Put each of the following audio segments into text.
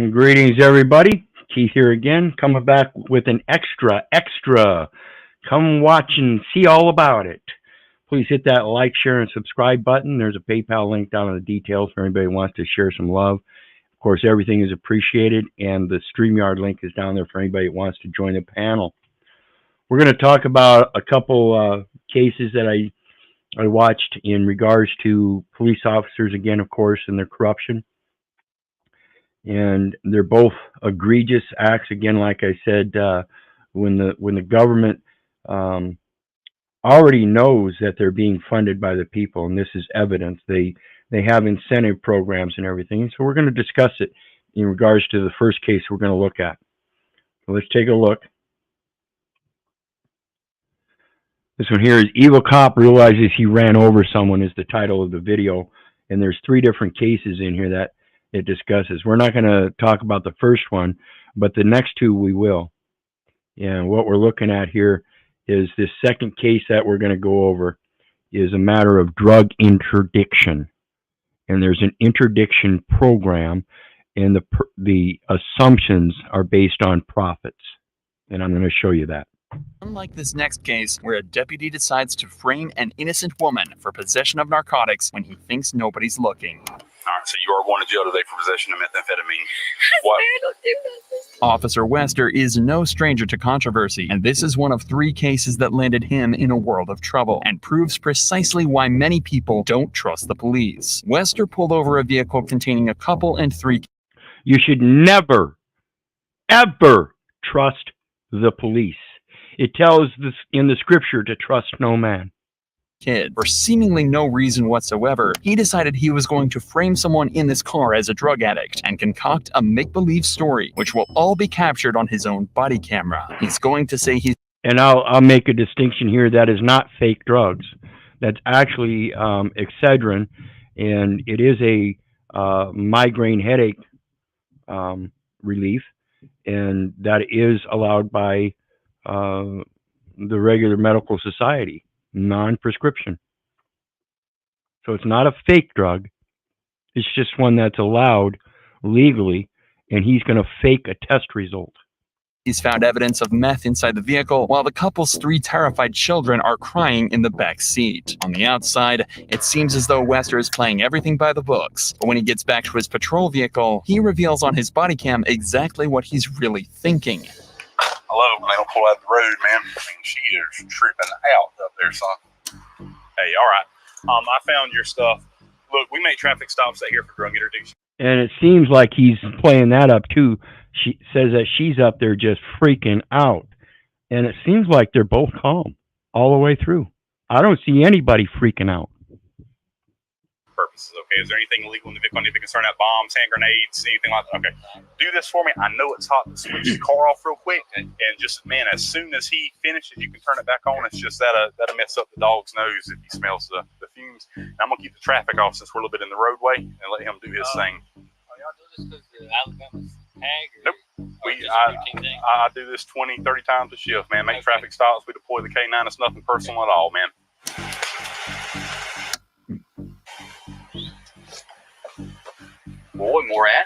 And greetings, everybody. Keith here again, coming back with an extra. Come watch and see all about it. Please hit that like, share, and subscribe button. There's a PayPal link down in the details for anybody who wants to share some love. Of course, everything is appreciated, and the StreamYard link is down there for anybody who wants to join the panel. We're going to talk about a couple cases that I watched in regards to police officers, again, of course, and their corruption. And they're both egregious acts. Again, like I said, when the government already knows that they're being funded by the people, and this is evidence, they have incentive programs and everything. So we're going to discuss it in regards to the first case we're going to look at. So let's take a look. This one here is Evil Cop Realizes He Ran Over Someone is the title of the video. And there's 3 different cases in here that it discusses. We're not going to talk about the first one, but the next 2 we will. And what we're looking at here is this second case that we're going to go over is a matter of drug interdiction. And there's an interdiction program, and the assumptions are based on profits. And I'm going to show you that. Unlike this next case, where a deputy decides to frame an innocent woman for possession of narcotics when he thinks nobody's looking. All right, so you are going to jail today for possession of methamphetamine. What? I don't do nothing. Officer Wester is no stranger to controversy, and this is one of 3 cases that landed him in a world of trouble and proves precisely why many people don't trust the police. Wester pulled over a vehicle containing a couple and 3. You should never, ever trust the police. It tells this in the scripture to trust no man. Kid. For seemingly no reason whatsoever, he decided he was going to frame someone in this car as a drug addict and concoct a make-believe story, which will all be captured on his own body camera. He's going to say he's... And I'll make a distinction here. That is not fake drugs. That's actually Excedrin, and it is a migraine headache relief, and that is allowed by the regular medical society. Non-prescription. So it's not a fake drug. It's just one that's allowed legally, and he's going to fake a test result. He's found evidence of meth inside the vehicle, while the couple's 3 terrified children are crying in the back seat. On the outside, it seems as though Wester is playing everything by the books. But when he gets back to his patrol vehicle, he reveals on his body cam exactly what he's really thinking. I love it when they don't pull out the road, man. I mean, she is tripping out up there, son. Hey, all right. I found your stuff. Look, we make traffic stops out here for drug interdiction. And it seems like he's playing that up too. She says that she's up there just freaking out. And it seems like they're both calm all the way through. I don't see anybody freaking out. Purposes, okay? Is there anything illegal in the vehicle? I need to be concerned about bombs, hand grenades, anything like that? Okay. Do this for me. I know it's hot to switch the car off real quick. And just, man, as soon as he finishes, you can turn it back on. It's just that'll mess up the dog's nose if he smells the fumes. And I'm going to keep the traffic off since we're a little bit in the roadway and let him do his thing. Are y'all doing this because Alabama's P.I.G.S.C.U.N.T.S? Nope. I do this 20, 30 times a shift, man. Make traffic stops. We deploy the K9. It's nothing personal at all, man. Boy, more at?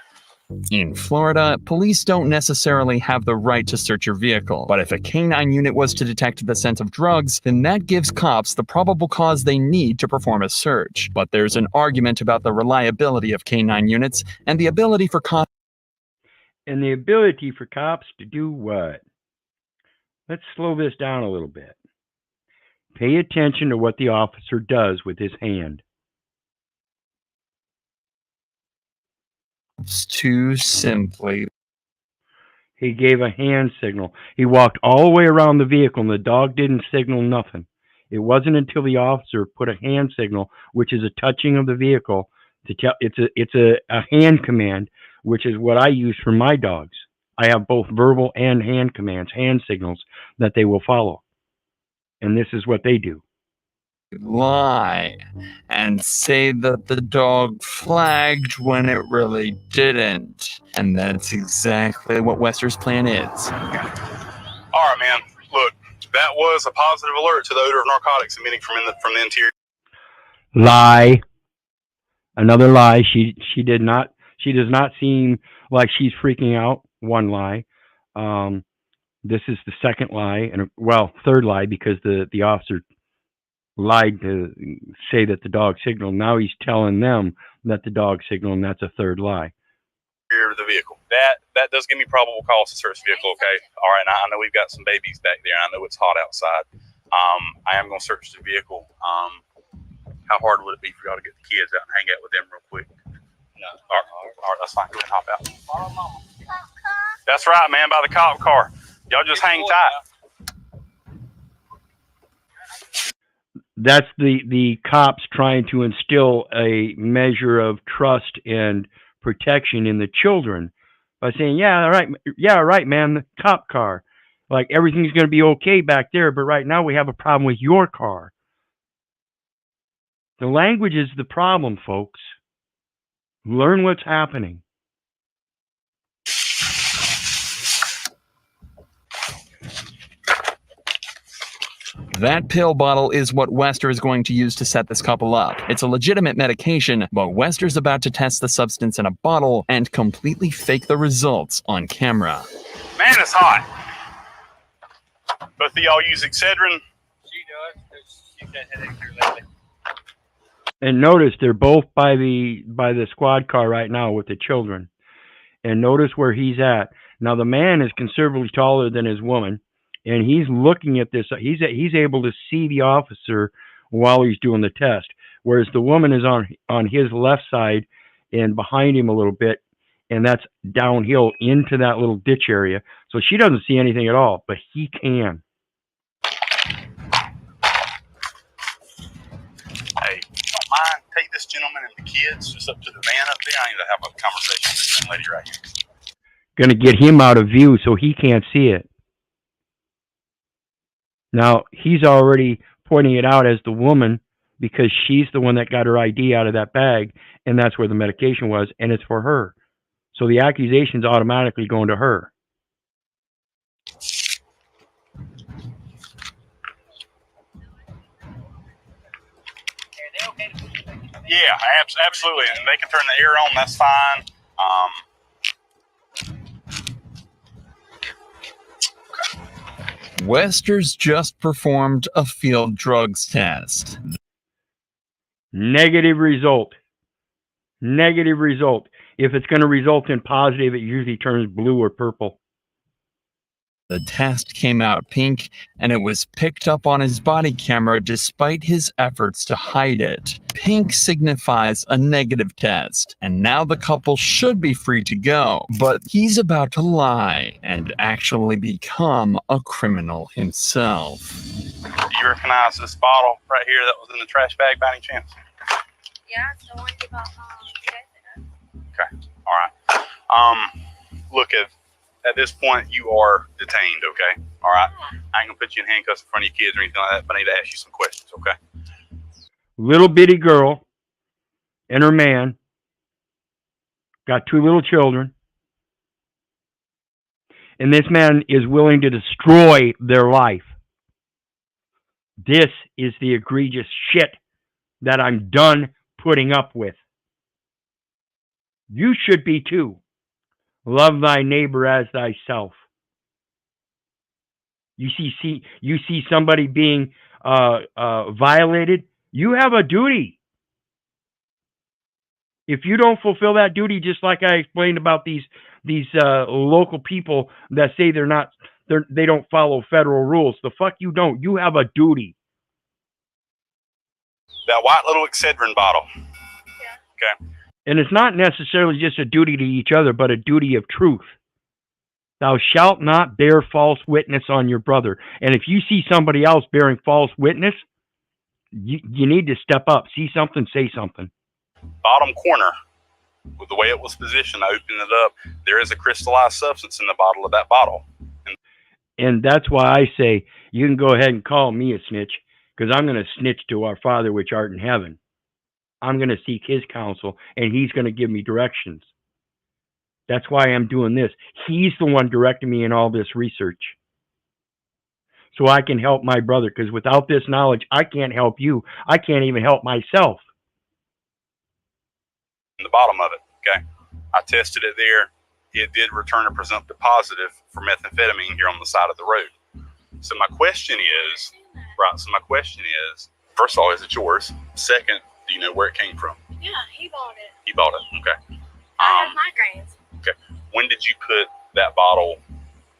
In Florida, police don't necessarily have the right to search your vehicle, but if a K9 unit was to detect the scent of drugs, then that gives cops the probable cause they need to perform a search. But there's an argument about the reliability of K9 units and the ability for cops... And the ability for cops to do what? Let's slow this down a little bit. Pay attention to what the officer does with his hand. Too simply. He gave a hand signal. He walked all the way around the vehicle, and the dog didn't signal nothing. It wasn't until the officer put a hand signal, which is a touching of the vehicle, to tell it's a hand command, which is what I use for my dogs. I have both verbal and hand commands, hand signals that they will follow. And this is what they do. Lie and say that the dog flagged when it really didn't. And that's exactly what Wester's plan is. All right, man. Look, that was a positive alert to the odor of narcotics emitting from the interior. Lie. Another lie. She does not seem like she's freaking out. One lie. This is the second lie, and well, third lie, because the officer lied to say that the dog signaled. Now he's telling them that the dog signaled, and that's a third lie. Rear of the vehicle. That does give me probable cause to search the vehicle. Okay. All right. Now I know we've got some babies back there. I know it's hot outside. I am going to search the vehicle. How hard would it be for y'all to get the kids out and hang out with them real quick? No. All right, that's fine. Go ahead and hop out. That's right, man. By the cop car. Y'all just hang tight. That's the cops trying to instill a measure of trust and protection in the children by saying, yeah, right, man, the cop car. Like, everything's going to be okay back there, but right now we have a problem with your car. The language is the problem, folks. Learn what's happening. That pill bottle is what Wester is going to use to set this couple up. It's a legitimate medication, but Wester's about to test the substance in a bottle and completely fake the results on camera. Man, it's hot. Both of y'all use Excedrin? She does, because she's had headaches here lately. And notice they're both by the squad car right now with the children. And notice where he's at. Now, the man is considerably taller than his woman, and he's looking at this. He's able to see the officer while he's doing the test, whereas the woman is on his left side and behind him a little bit, and that's downhill into that little ditch area. So she doesn't see anything at all, but he can. Hey, don't mind. Take this gentleman and the kids just up to the van up there. I need to have a conversation with this young lady right here. Going to get him out of view so he can't see it. Now, he's already pointing it out as the woman because she's the one that got her ID out of that bag, and that's where the medication was, and it's for her. So the accusation's automatically going to her. Yeah, absolutely. And they can turn the air on. That's fine. Wester's just performed a field drugs test. Negative result. Negative result. If it's going to result in positive, it usually turns blue or purple. The test came out pink, and it was picked up on his body camera despite his efforts to hide it. Pink signifies a negative test, and now the couple should be free to go. But he's about to lie and actually become a criminal himself. Do you recognize this bottle right here that was in the trash bag by any chance? Yeah, it's the one you bought Okay, all right. Look, at this point, you are detained, okay? All right? I ain't gonna put you in handcuffs in front of your kids or anything like that, but I need to ask you some questions, okay? Little bitty girl and her man got 2 little children, and this man is willing to destroy their life. This is the egregious shit that I'm done putting up with. You should be too. Love thy neighbor as thyself. You see somebody being violated, you have a duty. If you don't fulfill that duty, just like I explained about these local people that say they don't follow federal rules, the fuck you don't. You have a duty. That white little Excedrin bottle. Yeah. Okay. And it's not necessarily just a duty to each other, but a duty of truth. Thou shalt not bear false witness on your brother. And if you see somebody else bearing false witness, you need to step up. See something, say something. Bottom corner, with the way it was positioned, I opened it up. There is a crystallized substance in the bottle of that bottle. And that's why I say you can go ahead and call me a snitch, because I'm going to snitch to our Father which art in heaven. I'm going to seek his counsel, and he's going to give me directions. That's why I'm doing this. He's the one directing me in all this research. So I can help my brother, because without this knowledge, I can't help you. I can't even help myself. In the bottom of it, okay? I tested it there. it did return a presumptive positive for methamphetamine here on the side of the road. So my question is, first of all, is it yours? Second, do you know where it came from? Yeah, he bought it. He bought it, okay. I have migraines. Okay. When did you put that bottle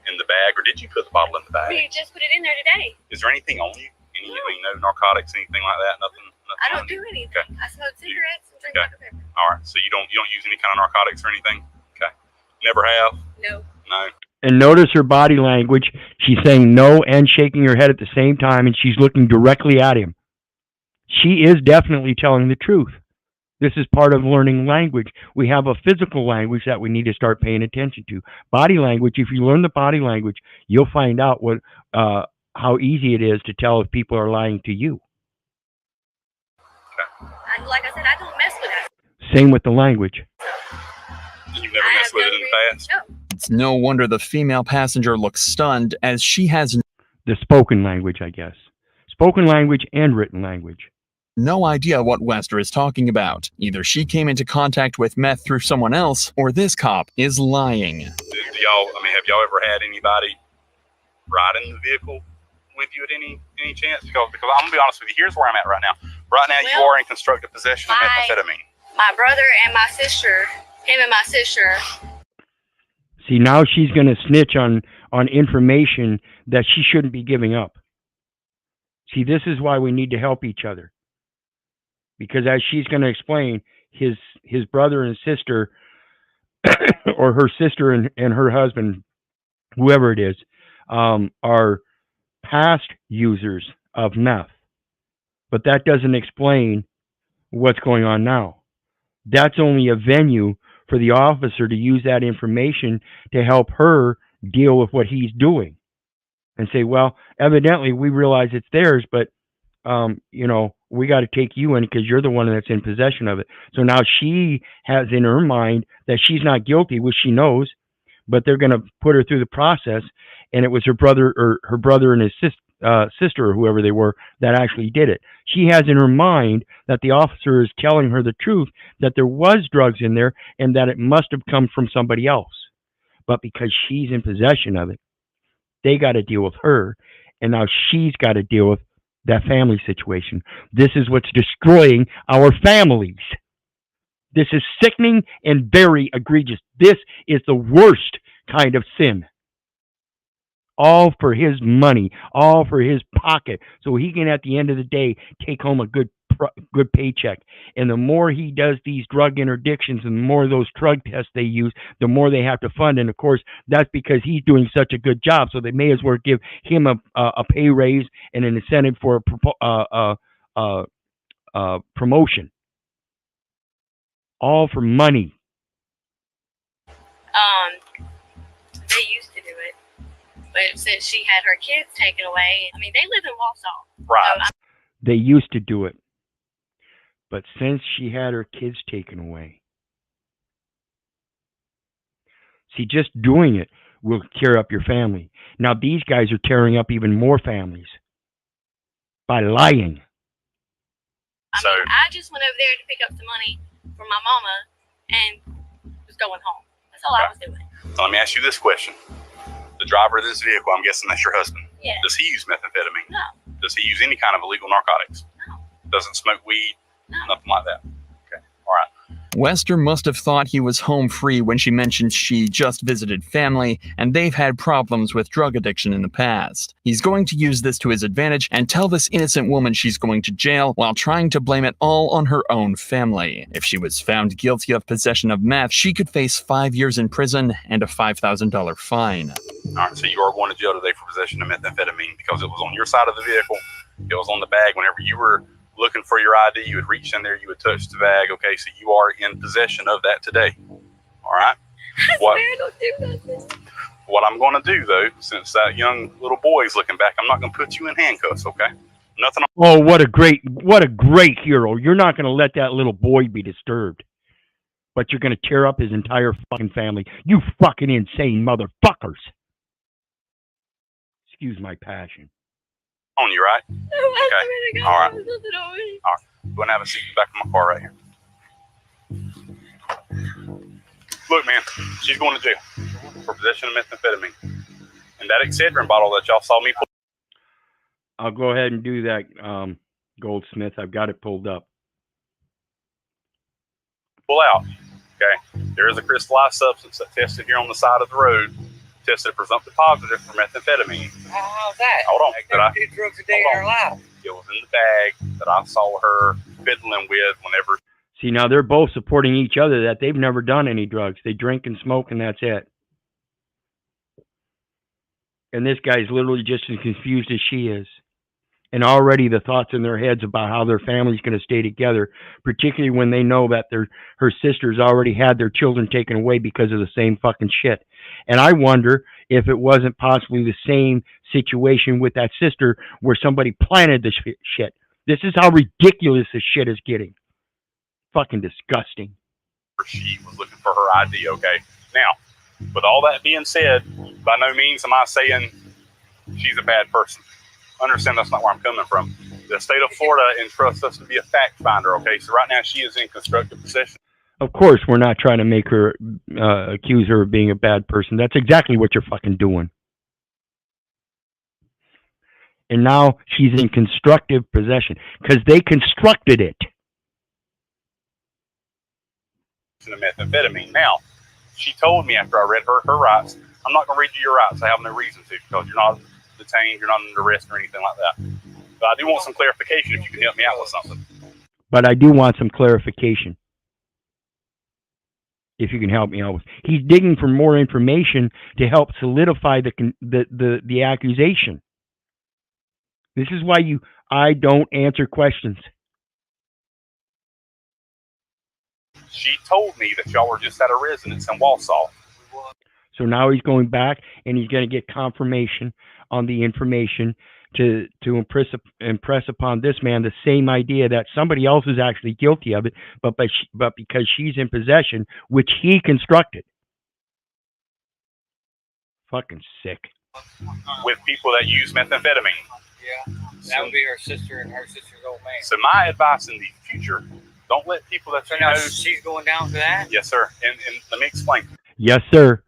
in the bag, or did you put the bottle in the bag? We just put it in there today. Is there anything on you? No narcotics, anything like that? Nothing I don't do anything. Okay. I smoke cigarettes and drink Okay. Dr. Pepper. All right. So you don't use any kind of narcotics or anything? Okay. Never have? No. No. And notice her body language. She's saying no and shaking her head at the same time, and she's looking directly at him. She is definitely telling the truth. This is part of learning language. We have a physical language that we need to start paying attention to. Body language, if you learn the body language, you'll find out how easy it is to tell if people are lying to you. Like I said, I don't mess with that. Same with the language. You've never messed with it in the past? No. It's no wonder the female passenger looks stunned, as she has The spoken language, I guess. Spoken language and written language. no idea what Wester is talking about. Either she came into contact with meth through someone else, or this cop is lying. Have y'all ever had anybody ride in the vehicle with you at any chance? Because I'm gonna be honest with you, here's where I'm at right now. Right now, you Well, are in constructive possession of methamphetamine. My brother and my sister, him and my sister. See, now she's going to snitch on information that she shouldn't be giving up. See, this is why we need to help each other. Because as she's going to explain, his brother and sister, or her sister and her husband, whoever it is, are past users of meth. But that doesn't explain what's going on now. That's only a venue for the officer to use that information to help her deal with what he's doing. And say, well, evidently we realize it's theirs, but, we got to take you in because you're the one that's in possession of it. So now she has in her mind that she's not guilty, which she knows, but they're going to put her through the process. And it was her brother and his sister or whoever they were that actually did it. She has in her mind that the officer is telling her the truth, that there was drugs in there and that it must have come from somebody else. But because she's in possession of it, they got to deal with her. And now she's got to deal with that family situation. This is what's destroying our families. This is sickening and very egregious. This is the worst kind of sin. All for his money, all for his pocket, so he can at the end of the day take home a good paycheck. And the more he does these drug interdictions and the more of those drug tests they use, the more they have to fund. And of course, that's because he's doing such a good job, so they may as well give him a pay raise and an incentive for a promotion. All for money. They used to do it, but since she had her kids taken away, they live in Wausau. Right. So They used to do it. But since she had her kids taken away, see, just doing it will tear up your family. Now, these guys are tearing up even more families by lying. I just went over there to pick up some money for my mama and was going home. That's all I was doing. So let me ask you this question. The driver of this vehicle, I'm guessing that's your husband. Yeah. Does he use methamphetamine? No. Does he use any kind of illegal narcotics? No. Doesn't smoke weed? No. Nothing like that. Okay. All right. Wester must have thought he was home free when she mentioned she just visited family, and they've had problems with drug addiction in the past. He's going to use this to his advantage and tell this innocent woman she's going to jail while trying to blame it all on her own family. If she was found guilty of possession of meth, she could face 5 years in prison and a $5,000 fine. All right. So you are going to jail today for possession of methamphetamine because it was on your side of the vehicle. It was on the bag. Whenever you were looking for your ID, you would reach in there, you would touch the bag. Okay, so you are in possession of that today. All right. I swear I don't do nothing. What I'm going to do, though, since that young little boy's looking back, I'm not going to put you in handcuffs. Okay. Nothing. Oh, what a great hero. You're not going to let that little boy be disturbed. But you're going to tear up his entire fucking family. You fucking insane motherfuckers. Excuse my passion. On you, right? No, I swear to God, All right. there's nothing on me. All right. Go and have a seat in the back of my car right here. Look, man, she's going to jail for possession of methamphetamine. And that Excedrin bottle that y'all saw me pull. I'll go ahead and do that, Goldsmith. I've got it pulled up. Pull out. Okay. There is a crystallized substance that tested here on the side of the road, tested presumptive positive for methamphetamine. How's that? Hold on. Like, never did drugs a day in her life. It was in the bag that I saw her fiddling with whenever. See, now they're both supporting each other that they've never done any drugs. They drink and smoke, and that's it. And this guy's literally just as confused as she is. And already the thoughts in their heads about how their family's going to stay together, particularly when they know that her sisters already had their children taken away because of the same fucking shit. And I wonder if it wasn't possibly the same situation with that sister where somebody planted this shit. This is how ridiculous this shit is getting. Fucking disgusting. She was looking for her ID, okay? Now, with all that being said, by no means am I saying she's a bad person. Understand that's not where I'm coming from. The state of Florida entrusts us to be a fact finder, okay? So right now she is in constructive possession. Of course, we're not trying to make her, accuse her of being a bad person. That's exactly what you're fucking doing. And now she's in constructive possession because they constructed it. Of methamphetamine. Now, she told me after I read her rights, I'm not going to read you your rights. I have no reason to because you're not detained, you're not under arrest or anything like that. But I do want some clarification if you can help me out with something. But I do want some clarification. If you can help me out with. He's digging for more information to help solidify the accusation. This is why I don't answer questions. She told me that y'all were just at a residence in Wausau. So now he's going back and he's going to get confirmation on the information to impress upon this man the same idea that somebody else is actually guilty of it, but because she's in possession, which he constructed. Fucking sick. With people that use methamphetamine. Yeah, that would be her sister and her sister's old man. So my advice in the future, don't let people that so now she's going down for that? Yes, sir. And let me explain. Yes, sir.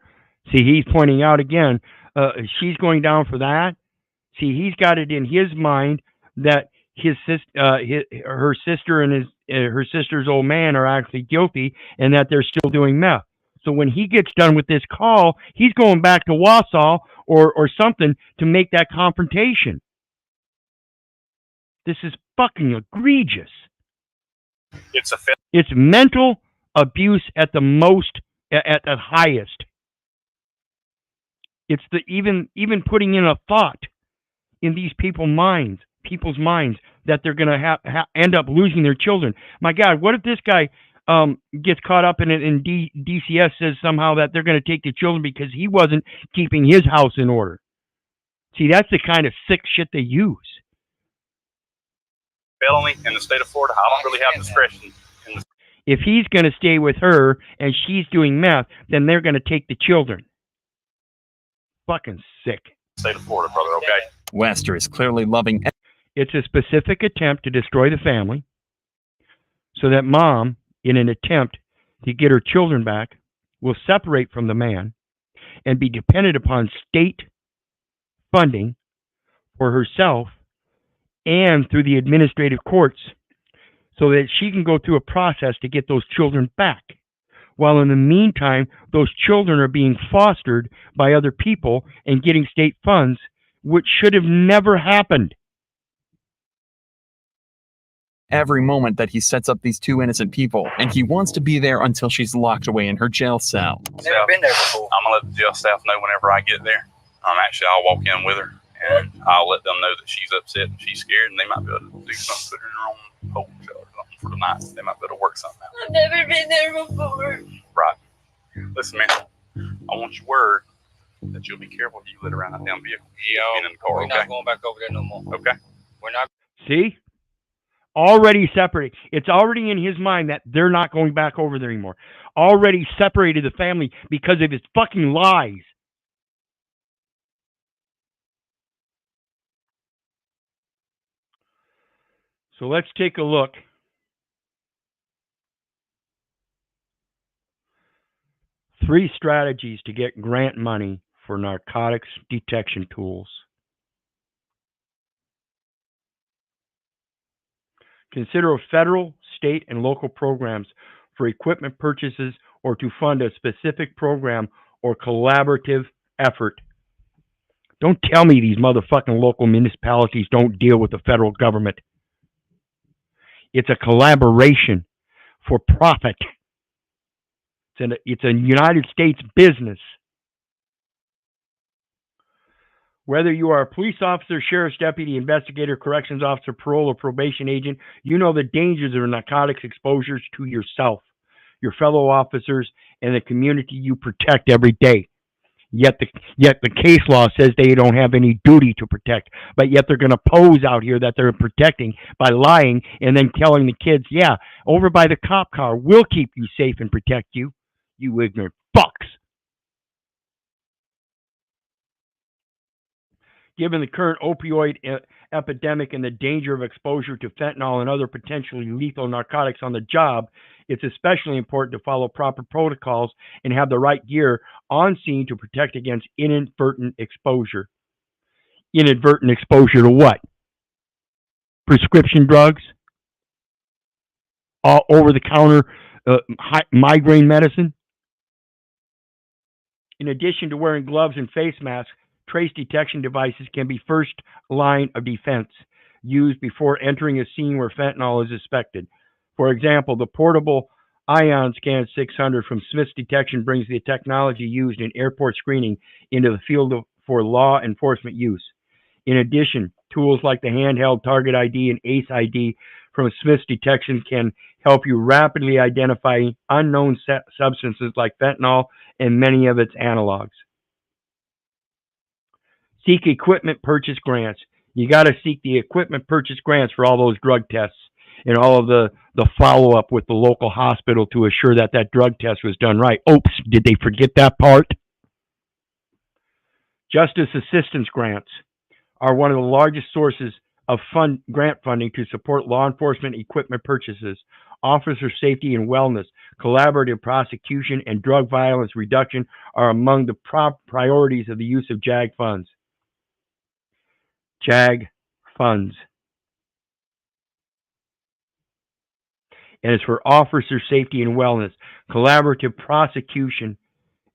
See, he's pointing out again, she's going down for that. See, he's got it in his mind that her sister and her sister's old man are actually guilty and that they're still doing meth. So when he gets done with this call, he's going back to Wausau or something to make that confrontation. This is fucking egregious. It's mental abuse at the most, at the highest. It's the even putting in a thought in these people's minds that they're going to end up losing their children. My God, what if this guy gets caught up in it and DCS says somehow that they're going to take the children because he wasn't keeping his house in order? See, that's the kind of sick shit they use. Felony in the state of Florida, I don't really have discretion. If he's going to stay with her and she's doing meth, then they're going to take the children. Fucking sick. State of Florida, brother, okay? Wester is clearly loving. It's a specific attempt to destroy the family so that mom, in an attempt to get her children back, will separate from the man and be dependent upon state funding for herself and through the administrative courts so that she can go through a process to get those children back. While in the meantime, those children are being fostered by other people and getting state funds, which should have never happened. Every moment that he sets up these two innocent people, and he wants to be there until she's locked away in her jail cell. Never been there before. I'm going to let the jail staff know whenever I get there. I'll walk in with her, and I'll let them know that she's upset and she's scared, and they might be able to do something, put her in her own hotel or something for the night. They might be able to work something out. I've never been there before. Right. Listen, man, I want your word that you'll be careful if you let around that damn vehicle. Yeah, in the car, we're okay? not going back over there no more. Okay. We're not. See? Already separated. It's already in his mind that they're not going back over there anymore. Already separated the family because of his fucking lies. So let's take a look. 3 strategies to get grant money for narcotics detection tools. Consider federal, state, and local programs for equipment purchases or to fund a specific program or collaborative effort. Don't tell me these motherfucking local municipalities don't deal with the federal government. It's a collaboration for profit. It's a United States business. Whether you are a police officer, sheriff's deputy, investigator, corrections officer, parole, or probation agent, you know the dangers of narcotics exposures to yourself, your fellow officers, and the community you protect every day. Yet the case law says they don't have any duty to protect, but yet they're going to pose out here that they're protecting by lying and then telling the kids, yeah, over by the cop car, we'll keep you safe and protect you, you ignorant fucks. Given the current opioid epidemic and the danger of exposure to fentanyl and other potentially lethal narcotics on the job, it's especially important to follow proper protocols and have the right gear on scene to protect against inadvertent exposure. Inadvertent exposure to what? Prescription drugs? Over-the-counter migraine medicine? In addition to wearing gloves and face masks, trace detection devices can be first line of defense used before entering a scene where fentanyl is suspected. For example, the portable ion scan 600 from Smith's Detection brings the technology used in airport screening into the field for law enforcement use. In addition, tools like the handheld Target ID and Ace ID from Smith's Detection can help you rapidly identify unknown substances like fentanyl and many of its analogs. Seek equipment purchase grants. You got to seek the equipment purchase grants for all those drug tests and all of the follow-up with the local hospital to assure that that drug test was done right. Oops, did they forget that part? Justice assistance grants are one of the largest sources of grant funding to support law enforcement equipment purchases, officer safety and wellness, collaborative prosecution, and drug violence reduction are among the priorities of the use of JAG funds. JAG funds. And it's for officer safety and wellness, collaborative prosecution,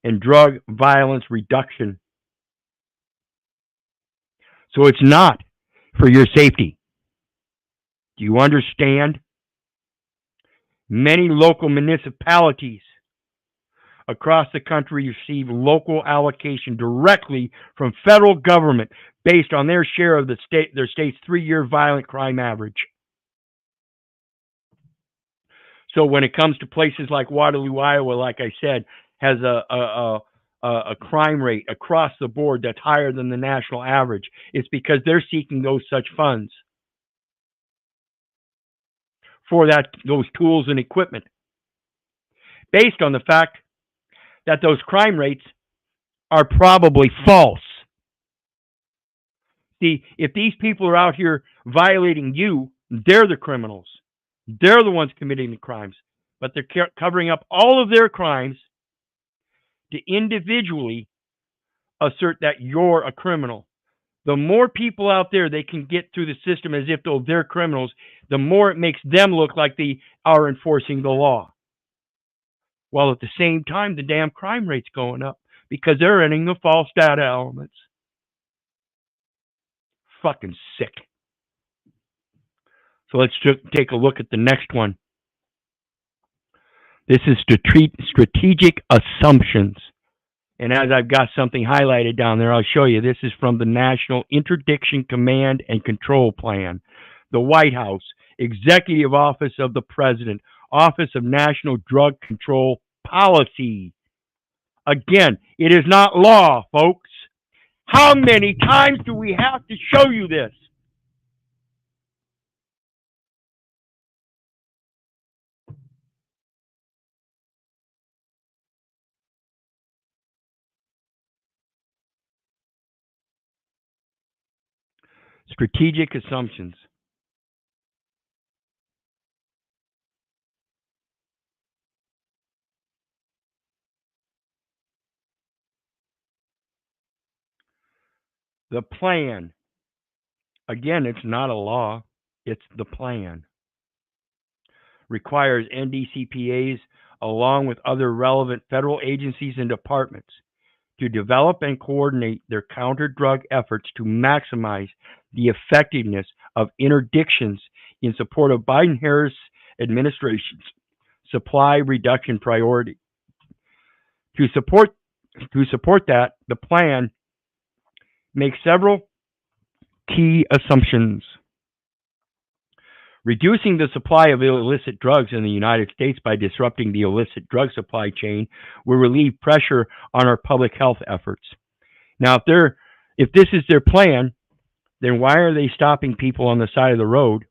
and drug violence reduction. So it's not for your safety. Do you understand? Many local municipalities across the country receive local allocation directly from federal government based on their share of their state's 3-year violent crime average. So when it comes to places like Waterloo, Iowa, like I said, has a crime rate across the board that's higher than the national average, it's because they're seeking those such funds for those tools and equipment, based on the fact that those crime rates are probably false. See, if these people are out here violating you, they're the criminals. They're the ones committing the crimes, but they're covering up all of their crimes to individually assert that you're a criminal. The more people out there they can get through the system as if they're criminals, the more it makes them look like they are enforcing the law. While at the same time, the damn crime rate's going up because they're entering the false data elements. Fucking sick. So let's take a look at the next one. This is strategic assumptions. And as I've got something highlighted down there, I'll show you. This is from the National Interdiction Command and Control Plan, the White House, Executive Office of the President, Office of National Drug Control Policy. Again, it is not law, folks. How many times do we have to show you this? Strategic assumptions. The plan, again, it's not a law, it's the plan, requires NDCPAs, along with other relevant federal agencies and departments, to develop and coordinate their counter-drug efforts to maximize the effectiveness of interdictions in support of Biden-Harris administration's supply reduction priority. To support that, the plan makes several key assumptions. Reducing the supply of illicit drugs in the United States by disrupting the illicit drug supply chain will relieve pressure on our public health efforts. Now, if this is their plan, then why are they stopping people on the side of the road,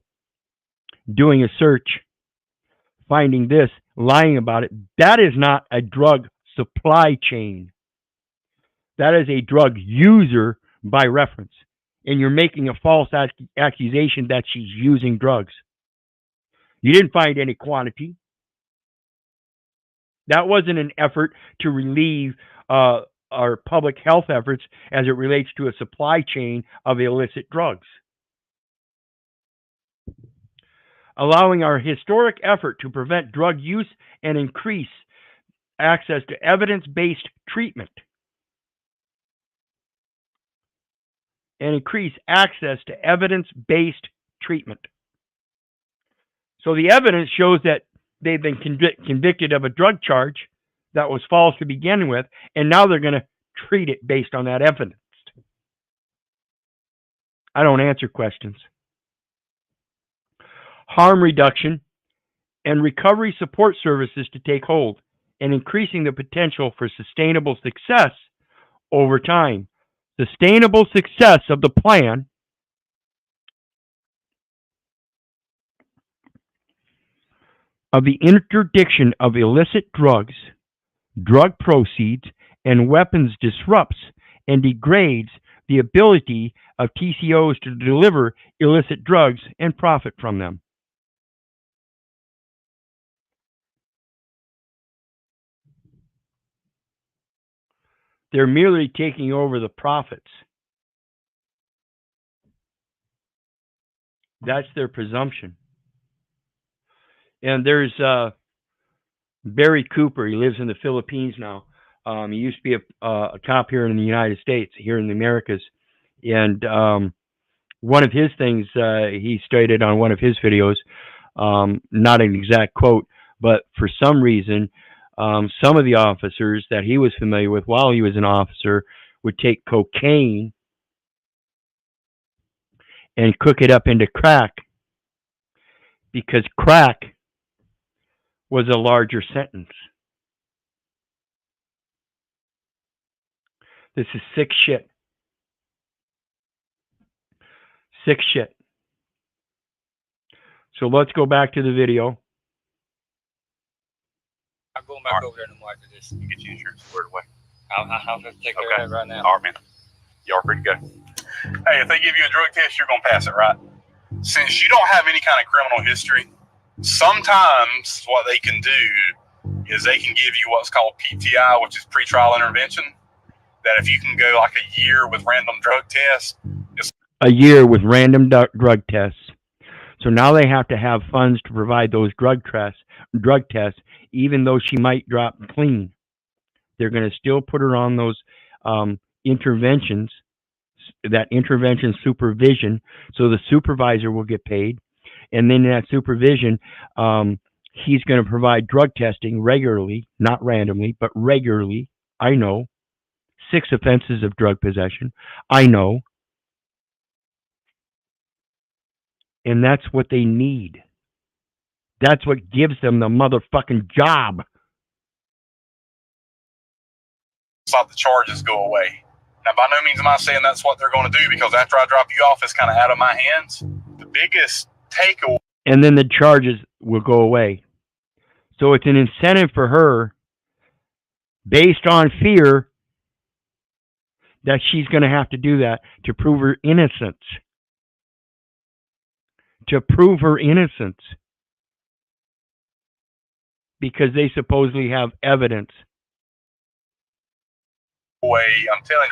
doing a search, finding this, lying about it? That is not a drug supply chain. That is a drug user by reference. And you're making a false accusation that she's using drugs. You didn't find any quantity. That wasn't an effort to relieve our public health efforts as it relates to a supply chain of illicit drugs. Allowing our historic effort to prevent drug use and increase access to evidence-based treatment. And increase access to evidence-based treatment. So the evidence shows that they've been convicted of a drug charge that was false to begin with, and now they're going to treat it based on that evidence. I don't answer questions. Harm reduction and recovery support services to take hold, and increasing the potential for sustainable success over time. Sustainable success of the plan of the interdiction of illicit drugs, drug proceeds, and weapons disrupts and degrades the ability of TCOs to deliver illicit drugs and profit from them. They're merely taking over the profits. That's their presumption. And there's Barry Cooper. He lives in the Philippines now. He used to be a cop here in the United States, here in the Americas. And one of his things he stated on one of his videos, not an exact quote, but for some reason, some of the officers that he was familiar with while he was an officer would take cocaine and cook it up into crack, because crack was a larger sentence. This is sick shit. Sick shit. So let's go back to the video. I'm going back over there no more after this. You get your insurance squared away. I'll just take care of that right now. All right, man. Y'all free to go. Hey, if they give you a drug test, you're going to pass it, right? Since you don't have any kind of criminal history, sometimes what they can do is they can give you what's called PTI, which is pretrial intervention. That if you can go like a year with random drug tests. A year with random drug tests. So now they have to have funds to provide those drug tests, even though she might drop clean. They're going to still put her on those interventions, that intervention supervision, so the supervisor will get paid. And then in that supervision, he's going to provide drug testing regularly, not randomly, but regularly. I know. 6 offenses of drug possession. I know. And that's what they need. That's what gives them the motherfucking job. Stop the charges go away. Now, by no means am I saying that's what they're going to do, because after I drop you off, it's kind of out of my hands. The biggest takeaway. And then the charges will go away. So it's an incentive for her, based on fear, that she's going to have to do that to prove her innocence. To prove her innocence. Because they supposedly have evidence. I'm telling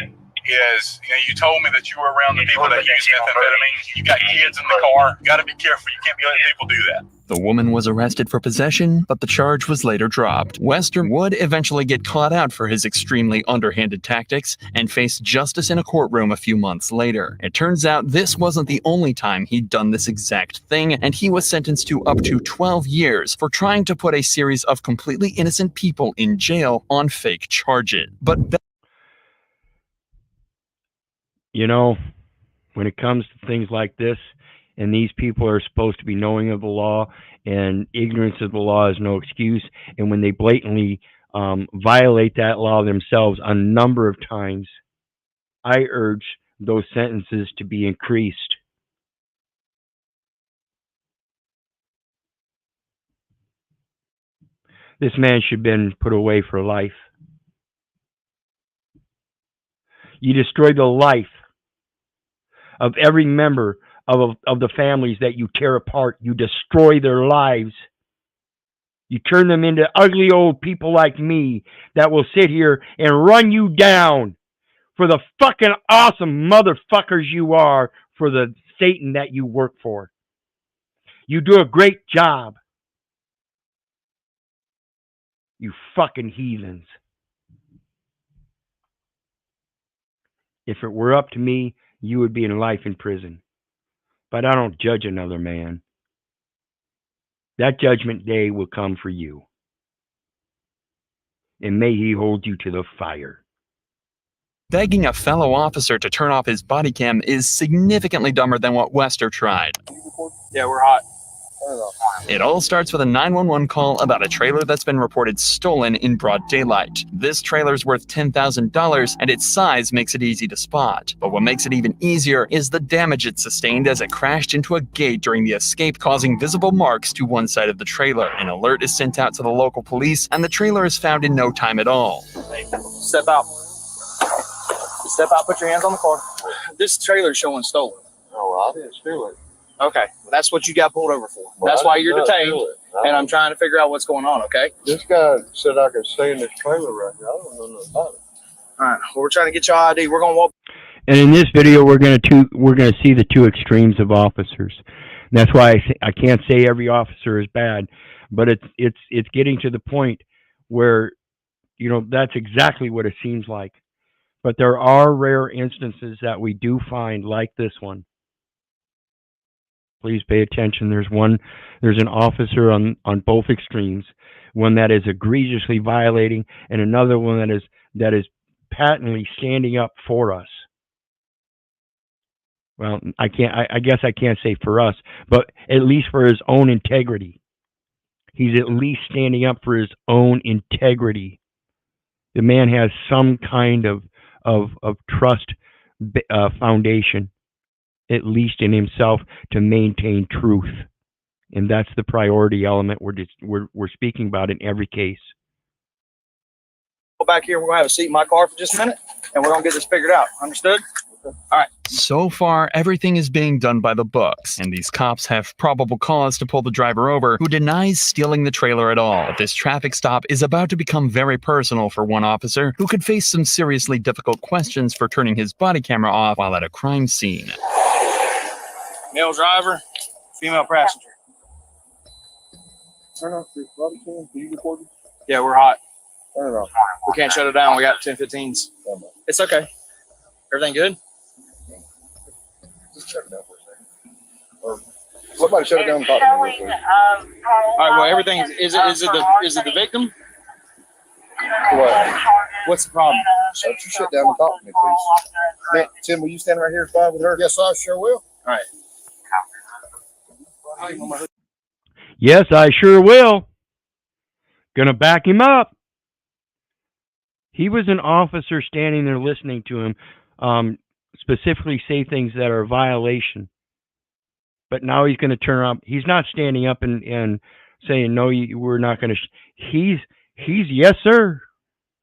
you, is, you told me that you were around the people that use methamphetamine. You got kids in the car. You got to be careful. You can't be letting people do that. The woman was arrested for possession, but the charge was later dropped. Wester would eventually get caught out for his extremely underhanded tactics and face justice in a courtroom a few months later. It turns out this wasn't the only time he'd done this exact thing, and he was sentenced to up to 12 years for trying to put a series of completely innocent people in jail on fake charges. But when it comes to things like this, and these people are supposed to be knowing of the law, and ignorance of the law is no excuse, and when they blatantly violate that law themselves a number of times, I urge those sentences to be increased. This man should have been put away for life. You destroyed the life of every member of the families that you tear apart. You destroy their lives. You turn them into ugly old people like me that will sit here and run you down for the fucking awesome motherfuckers you are, for the Satan that you work for. You do a great job. You fucking heathens. If it were up to me, you would be in life in prison. But I don't judge another man. That judgment day will come for you. And may he hold you to the fire. begging a fellow officer to turn off his body cam is significantly dumber than what Wester tried. Yeah, we're hot. It all starts with a 911 call about a trailer that's been reported stolen in broad daylight. This trailer's worth $10,000 and its size makes it easy to spot. But what makes it even easier is the damage it sustained as it crashed into a gate during the escape, causing visible marks to one side of the trailer. An alert is sent out to the local police and the trailer is found in no time at all. Step out. Step out, put your hands on the car. This trailer's showing stolen. Oh, I didn't steal it. Okay, that's what you got pulled over for. Well, That's why you're detained, and I'm I'm trying to figure out what's going on, okay? This guy said I could stay in this trailer right here. I don't know nothing about it. All right, well, we're trying to get your ID. We're going to walk. And in this video, we're gonna see the two extremes of officers. And that's why I can't say every officer is bad, but it's getting to the point where, you know, that's exactly what it seems like. But there are rare instances that we do find, like this one. Please pay attention. There's an officer on both extremes, one that is egregiously violating, and another one that is patently standing up for us. Well, I guess I can't say for us, but at least for his own integrity. He's at least standing up for his own integrity. The man has some kind of trust foundation, at least in himself, to maintain truth, and that's the priority element we're speaking about in every case. Go back here. We're going to have a seat in my car for just a minute, and we're going to get this figured out. Understood? All right. So far, everything is being done by the books, and these cops have probable cause to pull the driver over, who denies stealing the trailer at all. But this traffic stop is about to become very personal for one officer, who could face some seriously difficult questions for turning his body camera off while at a crime scene. Male driver, female passenger. Turn off your body cam. Can you record it? Yeah, we're hot. Turn it off. We can't shut it down. We got 10-15s. It's okay. Everything good? Just shut it down for a second. Or somebody shut it down and talk to me real quick. All right. Well, everything is it the victim? What? What's the problem? Shut your shit down and talk to me, please. Man, Tim, will you stand right here fine with her? Yes, I sure will. All right. Yes, I sure will. Gonna back him up. He was an officer standing there listening to him, specifically say things that are a violation. But now he's going to turn up. He's not standing up and saying, no, we're not going to. He's yes, sir.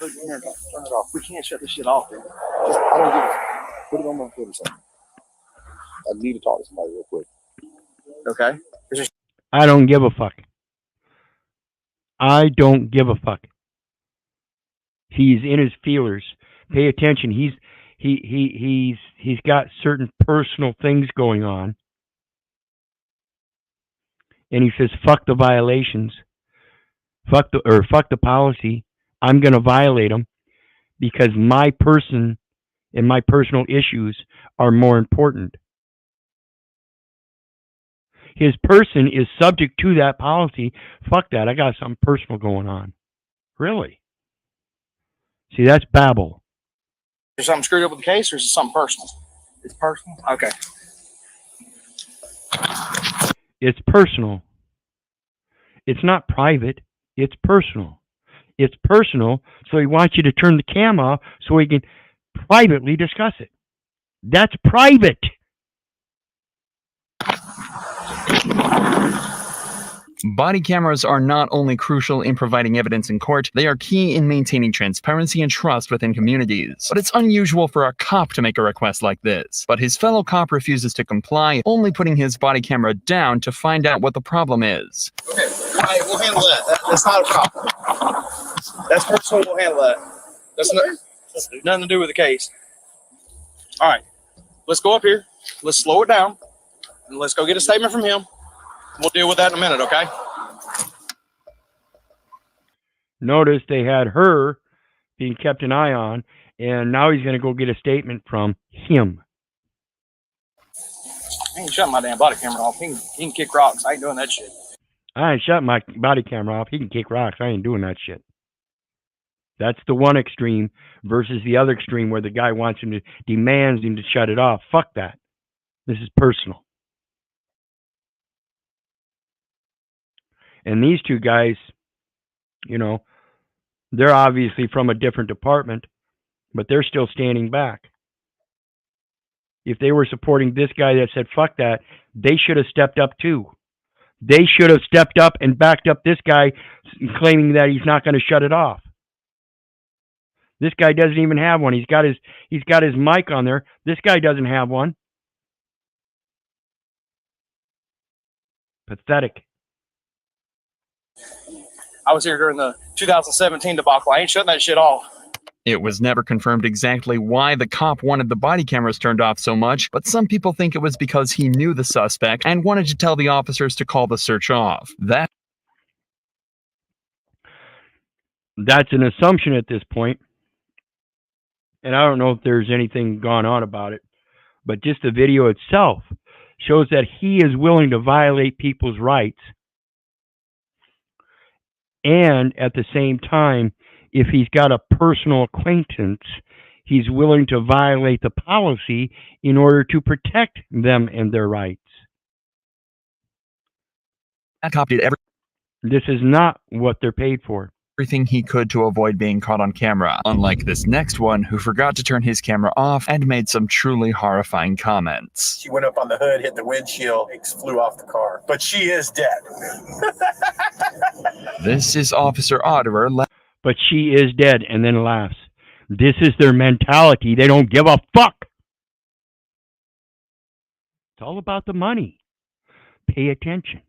Turn it off. We can't shut this shit off, dude. Just, I don't give a put it on my foot or something. I need to talk to somebody real quick. Okay. I don't give a fuck. I don't give a fuck. He's in his feelers. Pay attention. He's got certain personal things going on, and he says, "Fuck the violations, fuck the policy. I'm going to violate them because my person and my personal issues are more important." His person is subject to that policy. Fuck that. I got something personal going on. Really? See, that's babble. Is something screwed up with the case, or is it something personal? It's personal? Okay. It's personal. It's not private. It's personal. It's personal, so he wants you to turn the camera off so he can privately discuss it. That's private. Body cameras are not only crucial in providing evidence in court, they are key in maintaining transparency and trust within communities. But it's unusual for a cop to make a request like this. But his fellow cop refuses to comply, only putting his body camera down to find out what the problem is. Okay, all right, we'll handle that. That's not a problem. That's personal, we'll handle that. That's nothing to do with the case. All right, let's go up here. Let's slow it down. And let's go get a statement from him. We'll deal with that in a minute, okay? Notice they had her being kept an eye on, and now he's going to go get a statement from him. I ain't shutting my damn body camera off. He can kick rocks. I ain't doing that shit. I ain't shut my body camera off. He can kick rocks. I ain't doing that shit. That's the one extreme versus the other extreme where the guy wants him to, demands him to shut it off. Fuck that. This is personal. And these two guys, you know, they're obviously from a different department, but they're still standing back. If they were supporting this guy that said, fuck that, they should have stepped up too. They should have stepped up and backed up this guy claiming that he's not going to shut it off. This guy doesn't even have one. He's got his mic on there. This guy doesn't have one. Pathetic. I was here during the 2017 debacle. I ain't shutting that shit off. It was never confirmed exactly why the cop wanted the body cameras turned off so much, but some people think it was because he knew the suspect and wanted to tell the officers to call the search off. That's an assumption at this point. And I don't know if there's anything gone on about it, but just the video itself shows that he is willing to violate people's rights. And at the same time, if he's got a personal acquaintance, he's willing to violate the policy in order to protect them and their rights. that cop did This is not what they're paid for. everything he could to avoid being caught on camera, unlike this next one who forgot to turn his camera off and made some truly horrifying comments. She went up on the hood, hit the windshield, flew off the car. But she is dead. This is Officer Otterer. But she is dead, and then laughs. This is their mentality. They don't give a fuck. It's all about the money. Pay attention.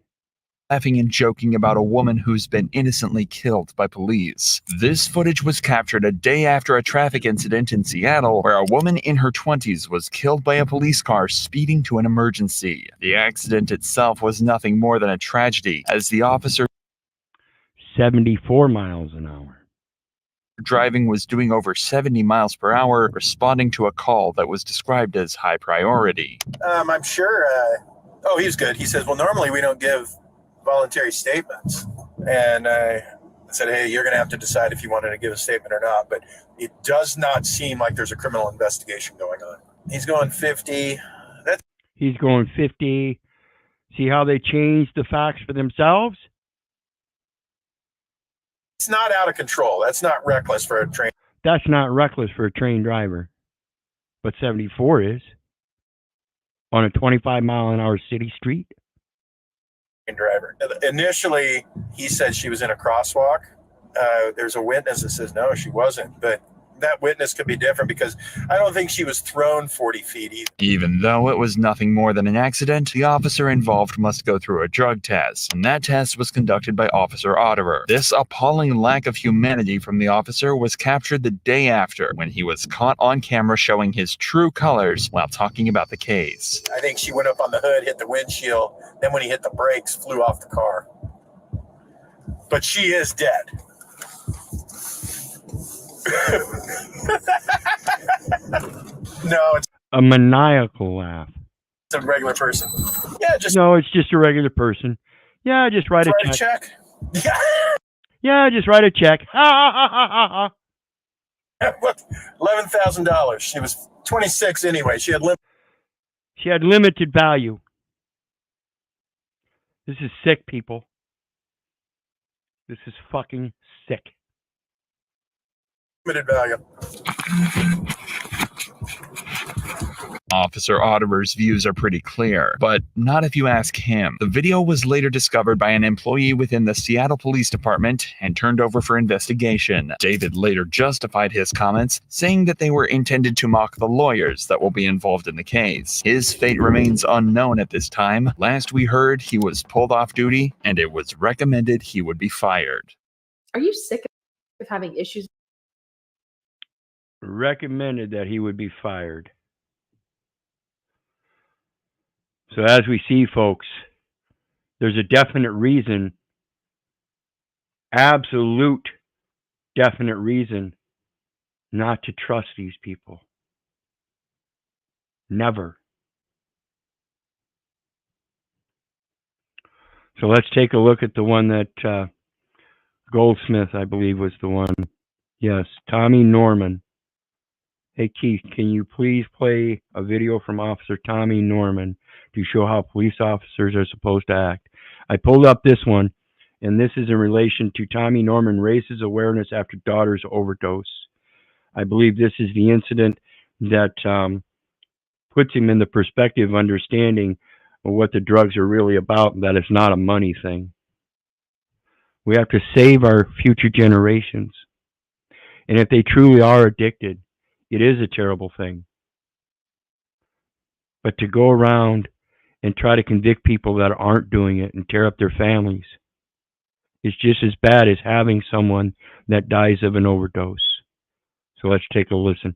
Laughing and joking about a woman who's been innocently killed by police. This footage was captured a day after a traffic incident in Seattle where a woman in her 20s was killed by a police car speeding to an emergency. The accident itself was nothing more than a tragedy, as the officer 74 miles an hour. driving was doing over 70 miles per hour, responding to a call that was described as high priority. I'm sure. He was good. He says, well, normally we don't give voluntary statements. And I said, hey, you're going to have to decide if you wanted to give a statement or not. But it does not seem like there's a criminal investigation going on. He's going 50. He's going 50. See how they changed the facts for themselves? It's not out of control. That's not reckless for a train That's not reckless for a trained driver. But 74 is. On a 25 mile an hour city street. driver. Initially, he said she was in a crosswalk. There's a witness that says, no, she wasn't. But that witness could be different because I don't think she was thrown 40 feet either. Even though it was nothing more than an accident, the officer involved must go through a drug test, and that test was conducted by Officer Otterer. This appalling lack of humanity from the officer was captured the day after, when he was caught on camera showing his true colors while talking about the case. I think she went up on the hood, hit the windshield, then when he hit the brakes, flew off the car. But she is dead. No, it's A maniacal laugh. a regular person. Yeah, just No, it's just a regular person. Yeah, just write a write check. a check. Yeah, just write a check. Ha ha ha ha ha. $11,000. She was 26 anyway. She had limited value. This is sick, people. This is fucking sick. limited value. Officer Otterer's views are pretty clear, but not if you ask him. The video was later discovered by an employee within the Seattle Police Department and turned over for investigation. David later justified his comments, saying that they were intended to mock the lawyers that will be involved in the case. His fate remains unknown at this time. Last we heard, he was pulled off duty, and it was recommended he would be fired. Are you sick of having issues? Recommended that he would be fired. So as we see, folks, there's a definite reason, absolute definite reason not to trust these people. Never. So let's take a look at the one that Goldsmith, I believe, was the one. Yes, Tommy Norman. Hey, Keith, can you please play a video from Officer Tommy Norman to show how police officers are supposed to act? I pulled up this one, and this is in relation to Tommy Norman raises awareness after daughter's overdose. I believe this is the incident that puts him in the perspective of understanding what the drugs are really about, and that it's not a money thing. We have to save our future generations. And if they truly are addicted, it is a terrible thing. But to go around and try to convict people that aren't doing it and tear up their families is just as bad as having someone that dies of an overdose. So let's take a listen.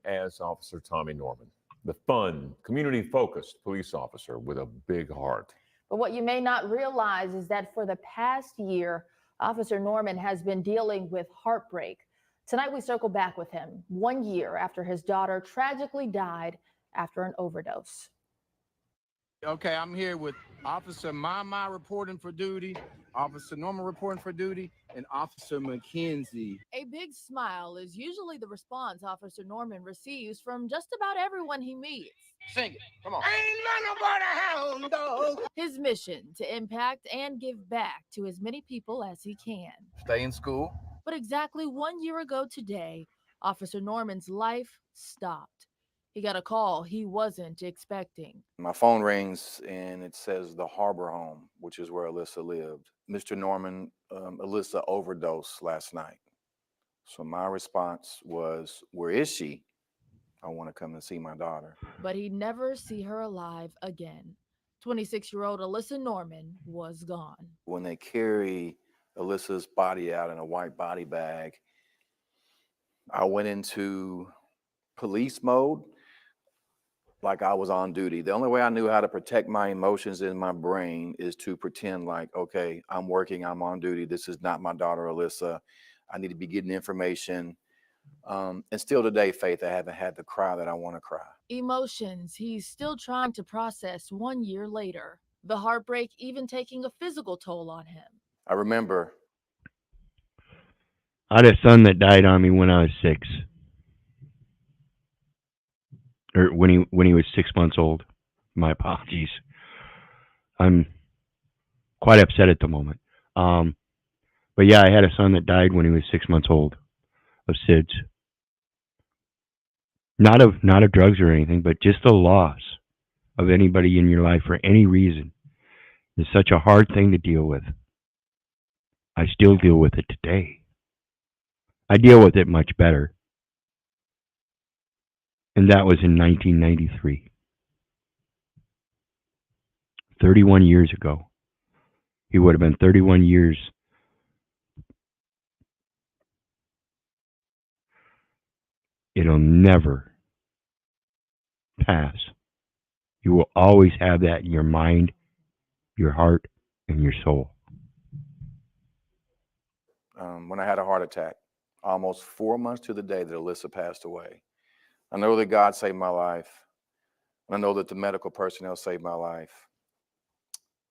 As Officer Tommy Norman, the fun, community-focused police officer with a big heart. But what you may not realize is that for the past year, Officer Norman has been dealing with heartbreak. Tonight, we circle back with him 1 year after his daughter tragically died after an overdose. Okay, I'm here with Officer Mama reporting for duty, Officer Norman reporting for duty, and Officer McKenzie. A big smile is usually the response Officer Norman receives from just about everyone he meets. Sing it, come on. Ain't nothing but a hound dog. His mission to impact and give back to as many people as he can. Stay in school. But exactly 1 year ago today, Officer Norman's life stopped. He got a call he wasn't expecting. My phone rings and it says the Harbor Home, which is where Alyssa lived. Mr. Norman, Alyssa overdosed last night. So my response was, where is she? I want to come and see my daughter. But he'd never see her alive again. 26-year-old Alyssa Norman was gone. When they carry Alyssa's body out in a white body bag, I went into police mode like I was on duty. The only way I knew how to protect my emotions in my brain is to pretend like, okay, I'm working, I'm on duty. This is not my daughter, Alyssa. I need to be getting information. And still today, Faith, I haven't had the cry that I want to cry. Emotions he's still trying to process 1 year later. The heartbreak even taking a physical toll on him. I remember. I had a son that died on me when I was 6. Or when he was 6 months old. My apologies. I'm quite upset at the moment. But yeah, I had a son that died when he was 6 months old of SIDS. Not of drugs or anything, but just the loss of anybody in your life for any reason is such a hard thing to deal with. I still deal with it today. I deal with it much better. And that was in 1993. 31 years ago. He would have been 31 years. It'll never pass. You will always have that in your mind, your heart, and your soul. When I had a heart attack, almost 4 months to the day that Alyssa passed away, I know that God saved my life. I know that the medical personnel saved my life.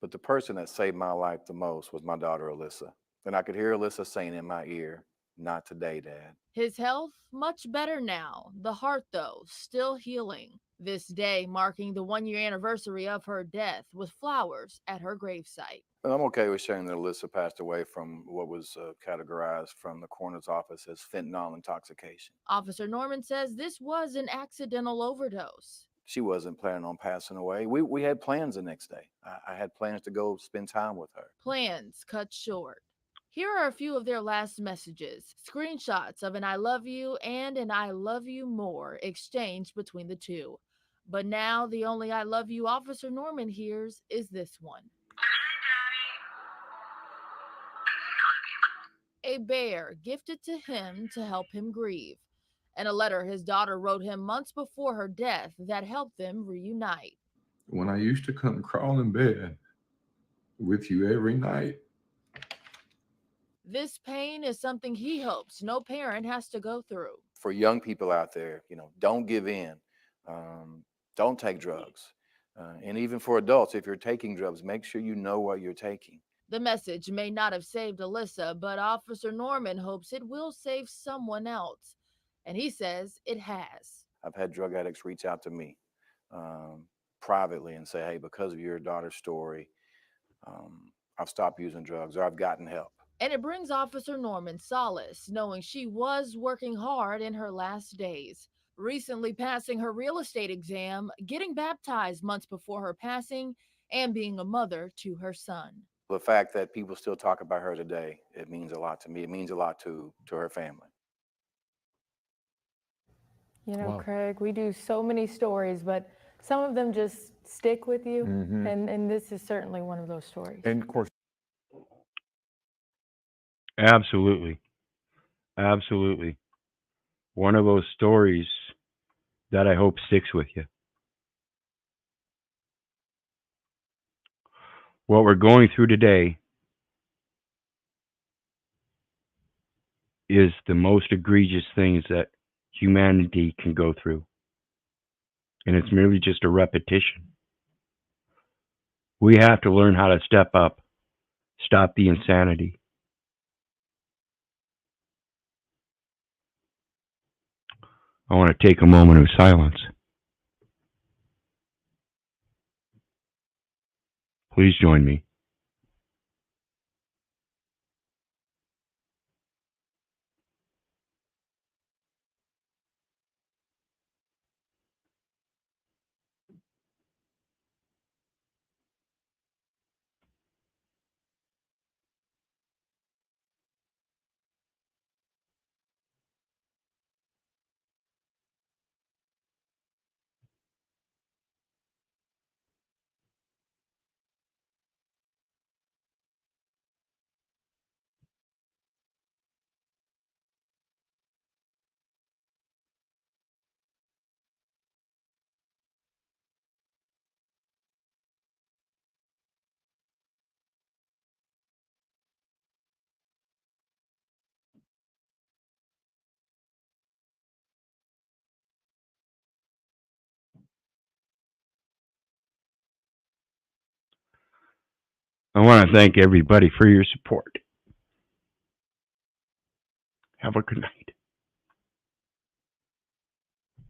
But the person that saved my life the most was my daughter, Alyssa. And I could hear Alyssa saying in my ear, "Not today, Dad." His health much better now. The heart, though, still healing. This day marking the 1-year anniversary of her death with flowers at her gravesite. I'm okay with sharing that Alyssa passed away from what was categorized from the coroner's office as fentanyl intoxication. Officer Norman says this was an accidental overdose. She wasn't planning on passing away. We had plans the next day. I had plans to go spend time with her. Plans cut short. Here are a few of their last messages. Screenshots of an I love you and an I love you more exchanged between the two. But now the only I love you Officer Norman hears is this one. A bear gifted to him to help him grieve, and a letter his daughter wrote him months before her death that helped them reunite. When I used to come crawl in bed with you every night. This pain is something he hopes no parent has to go through. For young people out there, don't give in. Don't take drugs. And even for adults, if you're taking drugs, make sure you know what you're taking. The message may not have saved Alyssa, but Officer Norman hopes it will save someone else. And he says it has. I've had drug addicts reach out to me privately and say, hey, because of your daughter's story, I've stopped using drugs or I've gotten help. And it brings Officer Norman solace, knowing she was working hard in her last days. Recently passing her real estate exam, getting baptized months before her passing, and being a mother to her son. The fact that people still talk about her today, it means a lot to me. It means a lot to her family. You know, wow. Craig, we do so many stories, but some of them just stick with you. Mm-hmm. And this is certainly one of those stories. And of course. Absolutely. Absolutely. One of those stories that I hope sticks with you. What we're going through today is the most egregious things that humanity can go through. And it's merely just a repetition. We have to learn how to step up, stop the insanity. I want to take a moment of silence. Please join me. I want to thank everybody for your support. Have a good night.